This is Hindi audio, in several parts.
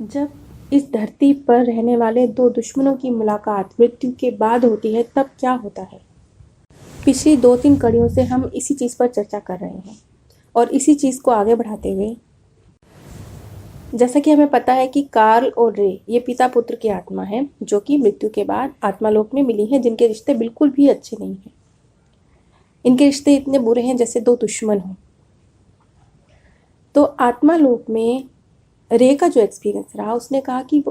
जब इस धरती पर रहने वाले दो दुश्मनों की मुलाकात मृत्यु के बाद होती है तब क्या होता है। पिछली 2-3 कड़ियों से हम इसी चीज़ पर चर्चा कर रहे हैं और इसी चीज़ को आगे बढ़ाते हुए जैसा कि हमें पता है कि कार्ल और रे ये पिता पुत्र की आत्मा है जो कि मृत्यु के बाद आत्मालोक में मिली है, जिनके रिश्ते बिल्कुल भी अच्छे नहीं हैं। इनके रिश्ते इतने बुरे हैं जैसे दो दुश्मन हों। तो आत्मालोक में रे का जो एक्सपीरियंस रहा, उसने कहा कि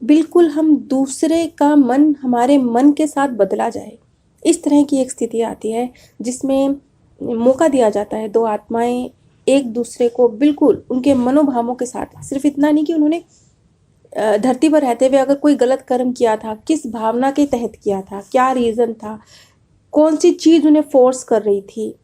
बिल्कुल हम दूसरे का मन हमारे मन के साथ बदला जाए, इस तरह की एक स्थिति आती है जिसमें मौका दिया जाता है दो आत्माएं एक दूसरे को बिल्कुल उनके मनोभावों के साथ, सिर्फ इतना नहीं कि उन्होंने धरती पर रहते हुए अगर कोई गलत कर्म किया था, किस भावना के तहत किया था, क्या रीज़न था, कौन सी चीज़ उन्हें फोर्स कर रही थी,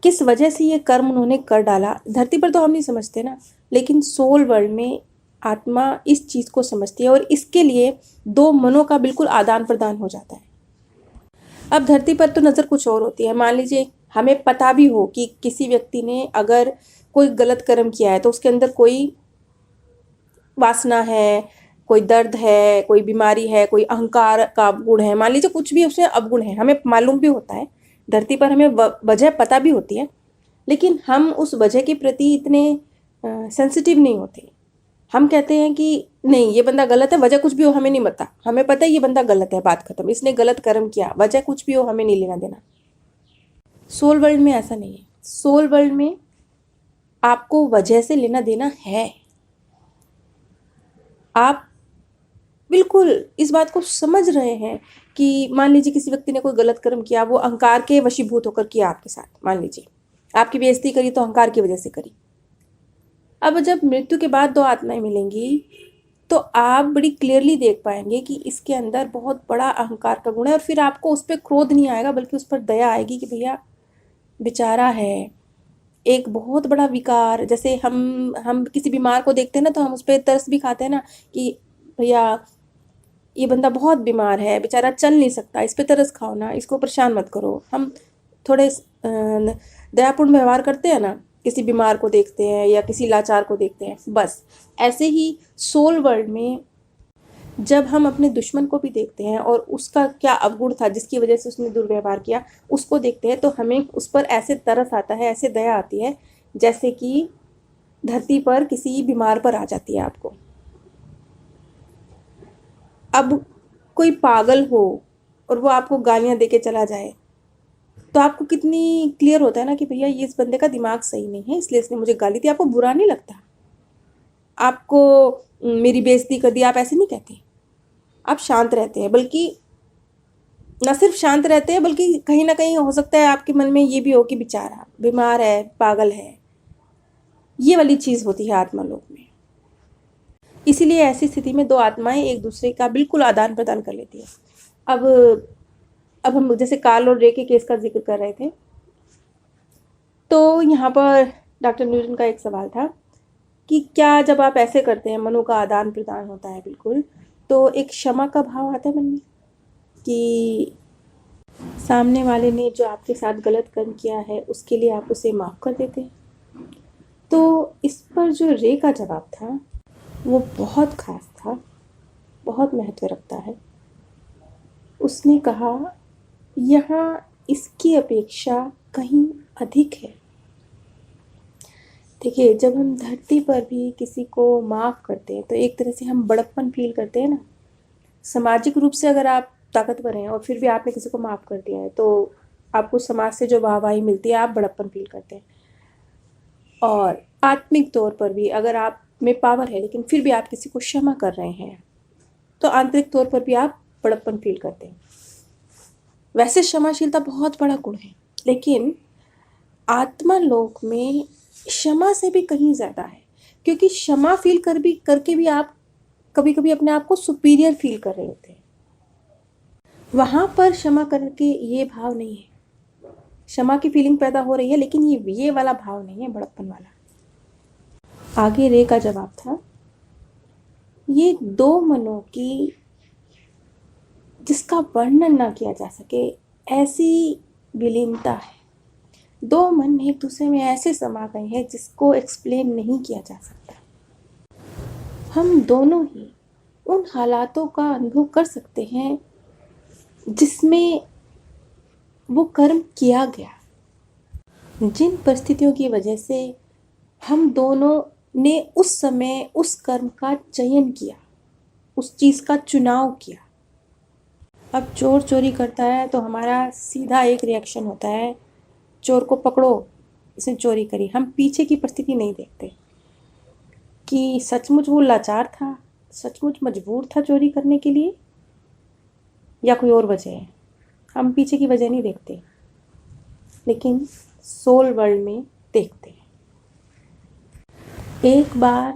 किस वजह से ये कर्म उन्होंने कर डाला। धरती पर तो हम नहीं समझते ना, लेकिन सोल वर्ल्ड में आत्मा इस चीज़ को समझती है और इसके लिए दो मनों का बिल्कुल आदान प्रदान हो जाता है। अब धरती पर तो नज़र कुछ और होती है। मान लीजिए हमें पता भी हो कि किसी व्यक्ति ने अगर कोई गलत कर्म किया है तो उसके अंदर कोई वासना है, कोई दर्द है, कोई बीमारी है, कोई अहंकार का गुण है, मान लीजिए कुछ भी उसमें अवगुण है, हमें मालूम भी होता है। धरती पर हमें वजह पता भी होती है, लेकिन हम उस वजह के प्रति इतने सेंसिटिव नहीं होते। हम कहते हैं कि नहीं, ये बंदा गलत है, वजह कुछ भी हो हमें नहीं पता, हमें पता है ये बंदा गलत है, बात खत्म, इसने गलत कर्म किया, वजह कुछ भी हो हमें नहीं लेना देना। सोल वर्ल्ड में ऐसा नहीं है। सोल वर्ल्ड में आपको वजह से लेना देना है। आप बिल्कुल इस बात को समझ रहे हैं कि मान लीजिए किसी व्यक्ति ने कोई गलत कर्म किया, वो अहंकार के वशीभूत होकर किया आपके साथ, मान लीजिए आपकी बेइज्जती करी तो अहंकार की वजह से करी। अब जब मृत्यु के बाद दो आत्माएं मिलेंगी तो आप बड़ी क्लियरली देख पाएंगे कि इसके अंदर बहुत बड़ा अहंकार का गुण है, और फिर आपको उस पर क्रोध नहीं आएगा बल्कि उस पर दया आएगी कि भैया बेचारा है, एक बहुत बड़ा विकार। जैसे हम किसी बीमार को देखते हैं ना तो हम उस पर तरस भी खाते हैं ना कि भैया ये बंदा बहुत बीमार है, बेचारा चल नहीं सकता, इस पे तरस खाओ ना, इसको परेशान मत करो। हम थोड़े दयापूर्ण व्यवहार करते हैं ना, किसी बीमार को देखते हैं या किसी लाचार को देखते हैं। बस ऐसे ही सोल वर्ल्ड में जब हम अपने दुश्मन को भी देखते हैं और उसका क्या अवगुण था जिसकी वजह से उसने दुर्व्यवहार किया, उसको देखते हैं तो हमें उस पर ऐसे तरस आता है, ऐसे दया आती है जैसे कि धरती पर किसी बीमार पर आ जाती है आपको। अब कोई पागल हो और वो आपको गालियाँ दे के चला जाए तो आपको कितनी क्लियर होता है ना कि भैया ये इस बंदे का दिमाग सही नहीं है, इसलिए इसने मुझे गाली दी। आपको बुरा नहीं लगता, आपको मेरी बेइज्जती कर दी, आप ऐसे नहीं कहते, आप शांत रहते हैं। बल्कि न सिर्फ शांत रहते हैं बल्कि कहीं ना कहीं हो सकता है आपके मन में ये भी हो कि बेचारा बीमार है, पागल है। ये वाली चीज़ होती है आत्मालोक में। इसीलिए ऐसी स्थिति में दो आत्माएं एक दूसरे का बिल्कुल आदान प्रदान कर लेती है। अब हम जैसे कार्ल और रे के केस का जिक्र कर रहे थे, तो यहाँ पर डॉक्टर न्यूटन का एक सवाल था कि क्या जब आप ऐसे करते हैं, मनों का आदान प्रदान होता है बिल्कुल, तो एक क्षमा का भाव आता है मन में कि सामने वाले ने जो आपके साथ गलत कर्म किया है उसके लिए आप उसे माफ़ कर देते हैं। तो इस पर जो रे का जवाब था वो बहुत खास था, बहुत महत्व रखता है। उसने कहा यहाँ इसकी अपेक्षा कहीं अधिक है। देखिए, जब हम धरती पर भी किसी को माफ़ करते हैं तो एक तरह से हम बड़प्पन फील करते हैं ना। सामाजिक रूप से अगर आप ताकतवर हैं और फिर भी आपने किसी को माफ़ कर दिया है तो आपको समाज से जो वाहवाही मिलती है, आप बड़प्पन फील करते हैं। और आत्मिक तौर पर भी अगर आप में पावर है लेकिन फिर भी आप किसी को क्षमा कर रहे हैं तो आंतरिक तौर पर भी आप बड़प्पन फील करते हैं। वैसे क्षमाशीलता बहुत बड़ा गुण है, लेकिन आत्मा लोक में क्षमा से भी कहीं ज़्यादा है, क्योंकि क्षमा फील करके भी आप कभी कभी अपने आप को सुपीरियर फील कर रहे होते हैं। वहाँ पर क्षमा करके ये भाव नहीं है, क्षमा की फीलिंग पैदा हो रही है लेकिन ये वाला भाव नहीं है, बड़प्पन वाला। आगे रे का जवाब था, ये दो मनों की जिसका वर्णन ना किया जा सके ऐसी विलीनता है। दो मन एक दूसरे में ऐसे समा गए हैं जिसको एक्सप्लेन नहीं किया जा सकता। हम दोनों ही उन हालातों का अनुभव कर सकते हैं जिसमें वो कर्म किया गया। जिन परिस्थितियों की वजह से हम दोनों ने उस समय उस कर्म का चयन किया, उस चीज़ का चुनाव किया। अब चोर चोरी करता है तो हमारा सीधा एक रिएक्शन होता है, चोर को पकड़ो, इसने चोरी करी। हम पीछे की परिस्थिति नहीं देखते कि सचमुच वो लाचार था, सचमुच मजबूर था चोरी करने के लिए, या कोई और वजह है। हम पीछे की वजह नहीं देखते, लेकिन सोल वर्ल्ड में देखते हैं। एक बार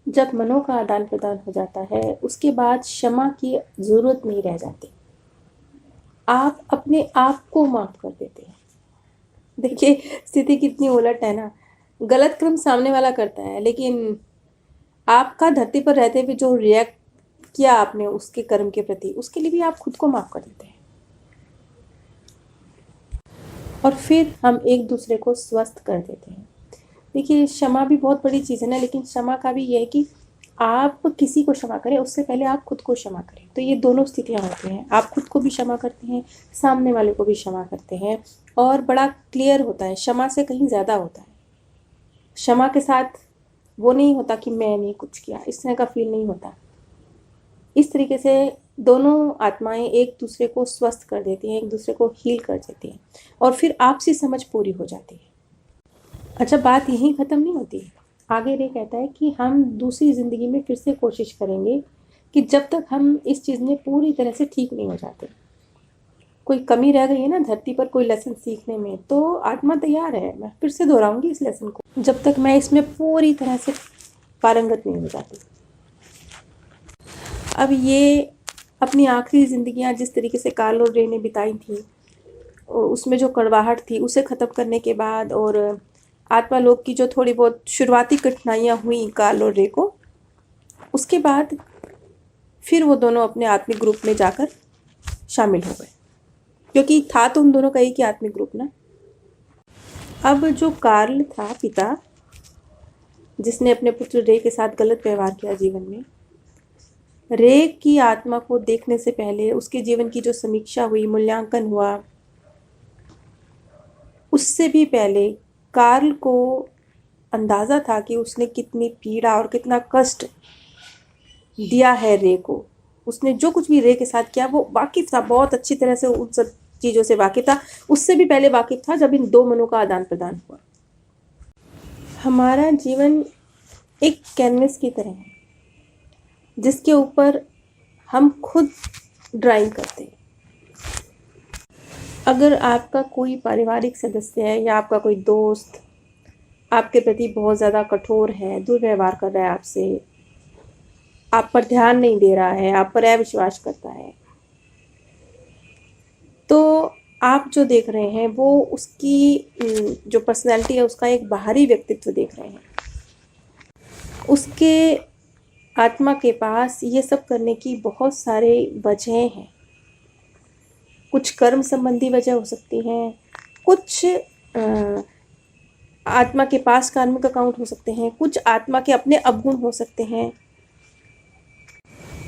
जब मनों का आदान प्रदान हो जाता है, उसके बाद क्षमा की ज़रूरत नहीं रह जाती। आप अपने आप को माफ़ कर देते हैं। देखिए स्थिति कितनी उलट है ना। गलत कर्म सामने वाला करता है, लेकिन आपका धरती पर रहते हुए जो रिएक्ट किया आपने उसके कर्म के प्रति, उसके लिए भी आप खुद को माफ़ कर देते हैं। और फिर हम एक दूसरे को स्वस्थ कर देते हैं। देखिए क्षमा भी बहुत बड़ी चीज़ है ना, लेकिन क्षमा का भी यह है कि आप किसी को क्षमा करें, उससे पहले आप खुद को क्षमा करें। तो ये दोनों स्थितियाँ होती हैं, आप खुद को भी क्षमा करते हैं, सामने वाले को भी क्षमा करते हैं। और बड़ा क्लियर होता है, क्षमा से कहीं ज़्यादा होता है। क्षमा के साथ वो नहीं होता कि मैंने कुछ किया, इस तरह का फील नहीं होता। इस तरीके से दोनों आत्माएं एक दूसरे को स्वस्थ कर देती हैं, एक दूसरे को हील कर देती हैं, और फिर आपसी समझ पूरी हो जाती है। अच्छा, बात यहीं ख़त्म नहीं होती। आगे रे कहता है कि हम दूसरी ज़िंदगी में फिर से कोशिश करेंगे कि जब तक हम इस चीज़ में पूरी तरह से ठीक नहीं हो जाते। कोई कमी रह गई है ना धरती पर कोई लेसन सीखने में, तो आत्मा तैयार है, मैं फिर से दोहराऊंगी इस लेसन को जब तक मैं इसमें पूरी तरह से पारंगत नहीं हो जाती। अब ये अपनी आखिरी ज़िंदगियाँ जिस तरीके से कार्ल और रे ने बिताई थी, उसमें जो कड़वाहट थी उसे ख़त्म करने के बाद, और आत्मा लोक की जो थोड़ी बहुत शुरुआती कठिनाइयाँ हुई कार्ल और रे को, उसके बाद फिर वो दोनों अपने आत्मिक ग्रुप में जाकर शामिल हो गए, क्योंकि था तो उन दोनों का एक ही आत्मिक ग्रुप ना। अब जो कार्ल था पिता, जिसने अपने पुत्र रे के साथ गलत व्यवहार किया जीवन में, रे की आत्मा को देखने से पहले उसके जीवन की जो समीक्षा हुई, मूल्यांकन हुआ, उससे भी पहले कार्ल को अंदाज़ा था कि उसने कितनी पीड़ा और कितना कष्ट दिया है रे को। उसने जो कुछ भी रे के साथ किया वो वाकिफ़ था, बहुत अच्छी तरह से उन सब चीज़ों से वाकिफ़ था। उससे भी पहले वाकिफ़ था जब इन दो मनों का आदान प्रदान हुआ। हमारा जीवन एक कैनवस की तरह है, जिसके ऊपर हम खुद ड्राइंग करते हैं। अगर आपका कोई पारिवारिक सदस्य है या आपका कोई दोस्त आपके प्रति बहुत ज़्यादा कठोर है, दुर्व्यवहार कर रहा है आपसे, आप पर ध्यान नहीं दे रहा है, आप पर अविश्वास करता है, तो आप जो देख रहे हैं वो उसकी जो पर्सनैलिटी है उसका एक बाहरी व्यक्तित्व देख रहे हैं। उसके आत्मा के पास ये सब करने की बहुत सारे वजहें हैं। कुछ कर्म संबंधी वजह हो सकती हैं, कुछ आत्मा के पास कार्मिक अकाउंट हो सकते हैं, कुछ आत्मा के अपने अवगुण हो सकते हैं,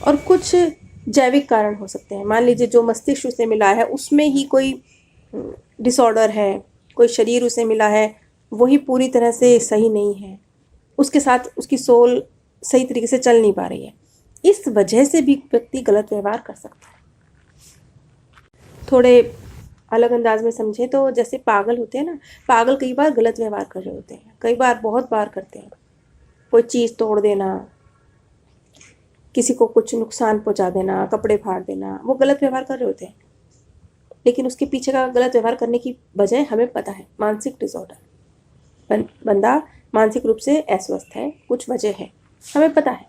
और कुछ जैविक कारण हो सकते हैं। मान लीजिए जो मस्तिष्क उसे मिला है उसमें ही कोई डिसऑर्डर है, कोई शरीर उसे मिला है वही पूरी तरह से सही नहीं है, उसके साथ उसकी सोल सही तरीके से चल नहीं पा रही है। इस वजह से भी व्यक्ति गलत व्यवहार कर सकता है। थोड़े अलग अंदाज में समझे तो जैसे पागल होते हैं ना, पागल कई बार गलत व्यवहार कर रहे होते हैं, कई बार बहुत बार करते हैं। कोई चीज़ तोड़ देना, किसी को कुछ नुकसान पहुंचा देना, कपड़े फाड़ देना, वो गलत व्यवहार कर रहे होते हैं, लेकिन उसके पीछे का गलत व्यवहार करने की वजह हमें पता है। मानसिक डिसऑर्डर, बंदा मानसिक रूप से अस्वस्थ है, कुछ वजह है, हमें पता है।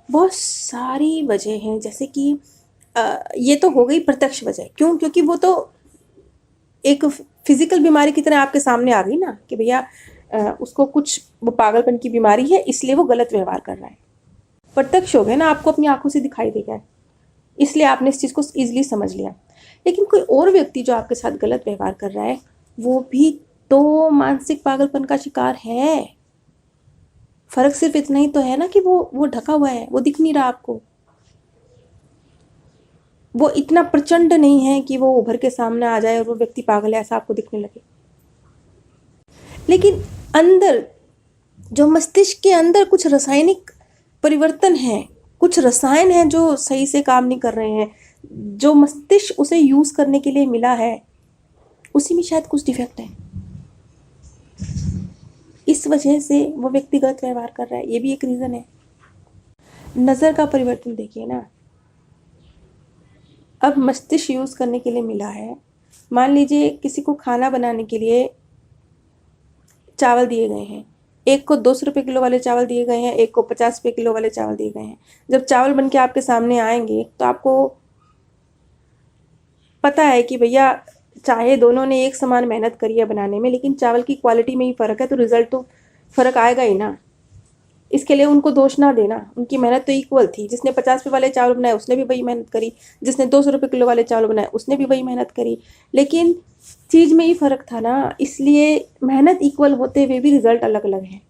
बहुत सारी वजह हैं, जैसे कि ये तो हो गई प्रत्यक्ष वजह। क्यों? क्योंकि वो तो एक फिजिकल बीमारी की तरह आपके सामने आ गई ना, कि भैया उसको कुछ वो पागलपन की बीमारी है, इसलिए वो गलत व्यवहार कर रहा है। प्रत्यक्ष हो गया ना, आपको अपनी आंखों से दिखाई दे गया, इसलिए आपने इस चीज़ को ईजिली समझ लिया। लेकिन कोई और व्यक्ति जो आपके साथ गलत व्यवहार कर रहा है, वो भी तो मानसिक पागलपन का शिकार है। फ़र्क सिर्फ इतना ही तो है ना कि वो ढका हुआ है, वो दिख नहीं रहा आपको। वो इतना प्रचंड नहीं है कि वो उभर के सामने आ जाए और वो व्यक्ति पागल है ऐसा आपको दिखने लगे। लेकिन अंदर, जो मस्तिष्क के अंदर कुछ रासायनिक परिवर्तन है, कुछ रसायन हैं जो सही से काम नहीं कर रहे हैं, जो मस्तिष्क उसे यूज़ करने के लिए मिला है, उसी में शायद कुछ डिफेक्ट है। इस वजह से वो व्यक्ति गलत व्यवहार कर रहा है, ये भी एक रीज़न है। नज़र का परिवर्तन देखिए ना, अब मस्तिष्क यूज़ करने के लिए मिला है। मान लीजिए किसी को खाना बनाने के लिए चावल दिए गए हैं, एक को 200 रुपये किलो वाले चावल दिए गए हैं, एक को 50 रुपये किलो वाले चावल दिए गए हैं। जब चावल बन के आपके सामने आएंगे तो आपको पता है कि भैया चाहे दोनों ने एक समान मेहनत करी है बनाने में, लेकिन चावल की क्वालिटी में ही फ़र्क है, तो रिज़ल्ट तो फ़र्क आएगा ही ना। इसके लिए उनको दोष ना देना, उनकी मेहनत तो इक्वल थी। जिसने 50 रुपये वाले चावल बनाए उसने भी वही मेहनत करी, जिसने 200 रुपये किलो वाले चावल बनाए उसने भी वही मेहनत करी, लेकिन चीज़ में ही फ़र्क था ना। इसलिए मेहनत इक्वल होते हुए भी रिज़ल्ट अलग अलग है।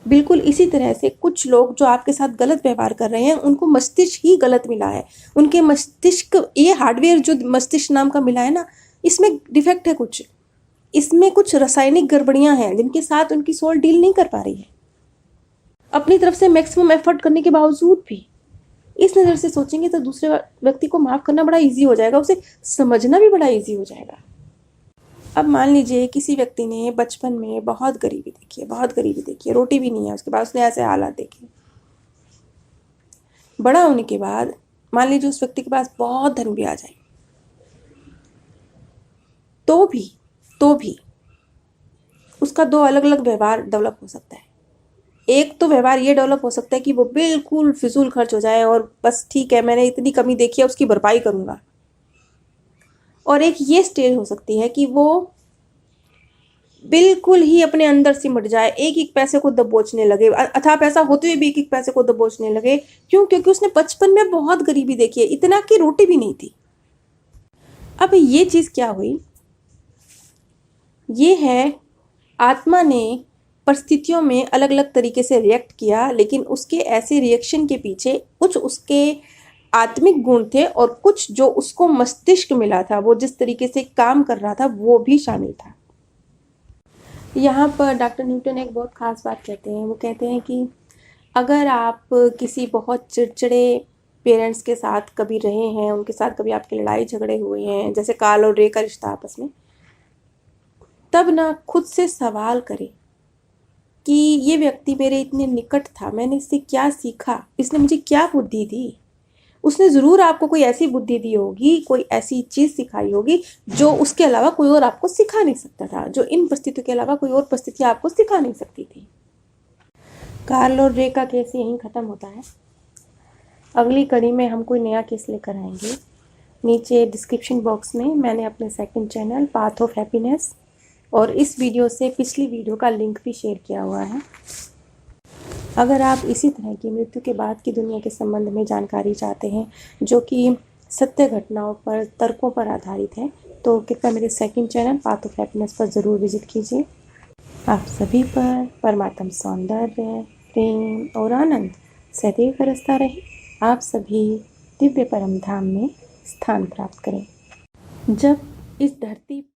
बिल्कुल इसी तरह से कुछ लोग जो आपके साथ गलत व्यवहार कर रहे हैं, उनको मस्तिष्क ही गलत मिला है। उनके मस्तिष्क, ये हार्डवेयर जो मस्तिष्क नाम का मिला है ना, इसमें डिफेक्ट है कुछ, इसमें कुछ रासायनिक गड़बड़ियां हैं जिनके साथ उनकी सोल डील नहीं कर पा रही है। अपनी तरफ से मैक्सिमम एफर्ट करने के बावजूद भी इस नज़र से सोचेंगे तो दूसरे व्यक्ति को माफ़ करना बड़ा ईजी हो जाएगा, उसे समझना भी बड़ा ईजी हो जाएगा। अब मान लीजिए किसी व्यक्ति ने बचपन में बहुत गरीबी देखी है, बहुत गरीबी देखी है, रोटी भी नहीं है उसके पास, उसने ऐसे हालात देखे। बड़ा होने के बाद मान लीजिए उस व्यक्ति के पास बहुत धन भी आ जाए, तो भी उसका दो अलग अलग व्यवहार डेवलप हो सकता है। एक तो व्यवहार ये डेवलप हो सकता है कि वो बिल्कुल फिजूल खर्च हो जाए और बस ठीक है मैंने इतनी कमी देखी है उसकी भरपाई करूँगा। और एक ये स्टेज हो सकती है कि वो बिल्कुल ही अपने अंदर सिमट जाए, एक एक पैसे को दबोचने लगे, अथाह पैसा होते हुए भी एक एक पैसे को दबोचने लगे। क्यों? क्योंकि उसने बचपन में बहुत गरीबी देखी है, इतना कि रोटी भी नहीं थी। अब ये चीज़ क्या हुई? ये है आत्मा ने परिस्थितियों में अलग अलग तरीके से रिएक्ट किया, लेकिन उसके ऐसे रिएक्शन के पीछे कुछ उसके आत्मिक गुण थे और कुछ जो उसको मस्तिष्क मिला था, वो जिस तरीके से काम कर रहा था वो भी शामिल था। यहाँ पर डॉक्टर न्यूटन एक बहुत ख़ास बात कहते हैं। वो कहते हैं कि अगर आप किसी बहुत चिड़चिड़े पेरेंट्स के साथ कभी रहे हैं, उनके साथ कभी आपके लड़ाई झगड़े हुए हैं, जैसे काल और रे का रिश्ता आपस में, तब ना खुद से सवाल करें कि ये व्यक्ति मेरे इतने निकट था, मैंने इससे क्या सीखा, इसने मुझे क्या बुद्धि दी। उसने ज़रूर आपको कोई ऐसी बुद्धि दी होगी, कोई ऐसी चीज़ सिखाई होगी जो उसके अलावा कोई और आपको सिखा नहीं सकता था, जो इन परिस्थितियों के अलावा कोई और परिस्थिति आपको सिखा नहीं सकती थी। कार्ल और रे का केस यहीं ख़त्म होता है। अगली कड़ी में हम कोई नया केस लेकर आएंगे। नीचे डिस्क्रिप्शन बॉक्स में मैंने अपने second channel path of happiness और इस वीडियो से पिछली वीडियो का लिंक भी शेयर किया हुआ है। अगर आप इसी तरह की मृत्यु के बाद की दुनिया के संबंध में जानकारी चाहते हैं जो कि सत्य घटनाओं पर, तर्कों पर आधारित है, तो कृपया मेरे second channel path of happiness पर ज़रूर विजिट कीजिए। आप सभी पर परमात्म सौंदर्य, प्रेम और आनंद सदैव बरसता रहे। आप सभी दिव्य परम धाम में स्थान प्राप्त करें। जब इस धरती